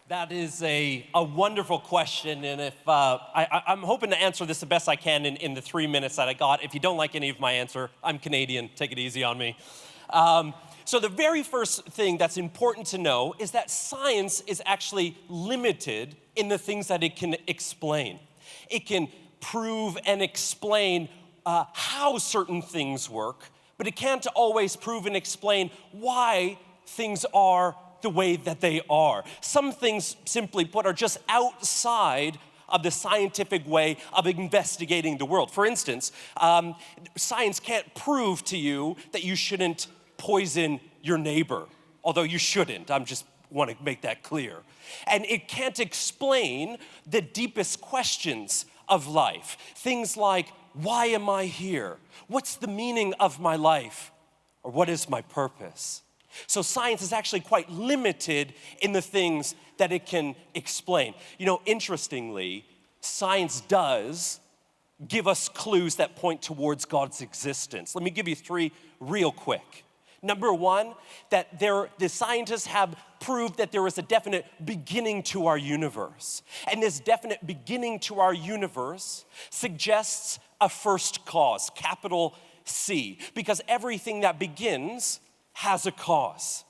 That is a wonderful question, and if I'm hoping to answer this the best I can in the 3 minutes that I got. If you don't like any of my answer, I'm Canadian, take it easy on me. So the very first thing that's important to know is that science is actually limited in the things that it can explain. It can prove and explain how certain things work, but it can't always prove and explain why things are the way that they are. Some things, simply put, are just outside of the scientific way of investigating the world. For instance, science can't prove to you that you shouldn't poison your neighbor, although you shouldn't. I just want to make that clear. And it can't explain the deepest questions of life. Things like, why am I here? What's the meaning of my life? Or what is my purpose? So science is actually quite limited in the things that it can explain. You know, interestingly, science does give us clues that point towards God's existence. Let me give you 3 real quick. Number 1, that the scientists have proved that there is a definite beginning to our universe. And this definite beginning to our universe suggests a first cause, capital C, because everything that begins has a cause.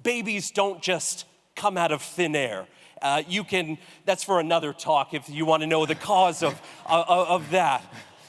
Babies don't just come out of thin air. That's for another talk if you want to know the cause of that.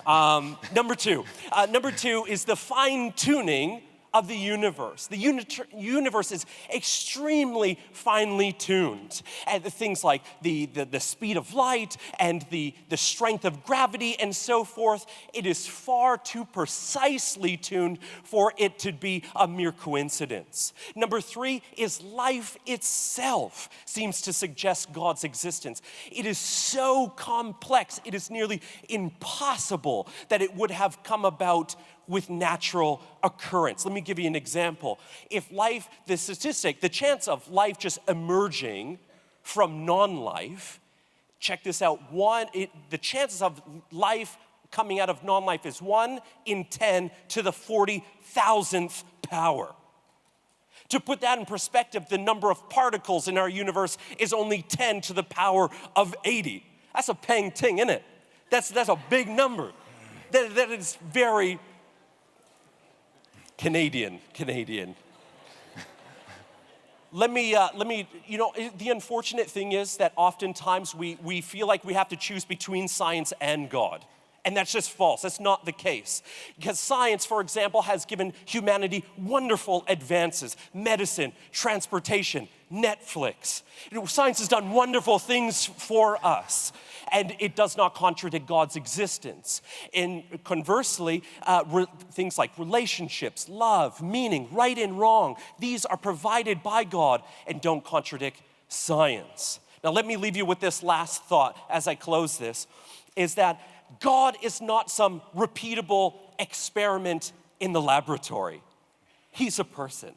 Number two is the fine-tuning of the universe. The universe is extremely finely tuned. And things like the speed of light and the strength of gravity and so forth, it is far too precisely tuned for it to be a mere coincidence. Number 3 is life itself seems to suggest God's existence. It is so complex, it is nearly impossible that it would have come about with natural occurrence. Let me give you an example. If life, the chance of life just emerging from non-life, check this out, the chances of life coming out of non-life is 1 in 10 to the 40,000th power. To put that in perspective, the number of particles in our universe is only 10 to the power of 80. That's a pang ting, isn't it? That's a big number. That is very Canadian. Let me, the unfortunate thing is that oftentimes we feel like we have to choose between science and God. And that's just false. That's not the case. Because science, for example, has given humanity wonderful advances. Medicine, transportation, Netflix. Science has done wonderful things for us. And it does not contradict God's existence. And conversely, things like relationships, love, meaning, right and wrong, these are provided by God and don't contradict science. Now let me leave you with this last thought as I close this, is that God is not some repeatable experiment in the laboratory. He's a person.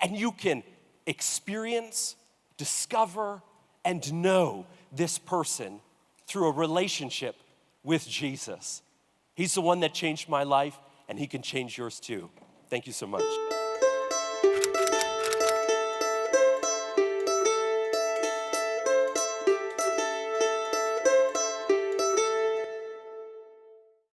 And you can experience, discover, and know this person through a relationship with Jesus. He's the one that changed my life, and he can change yours too. Thank you so much.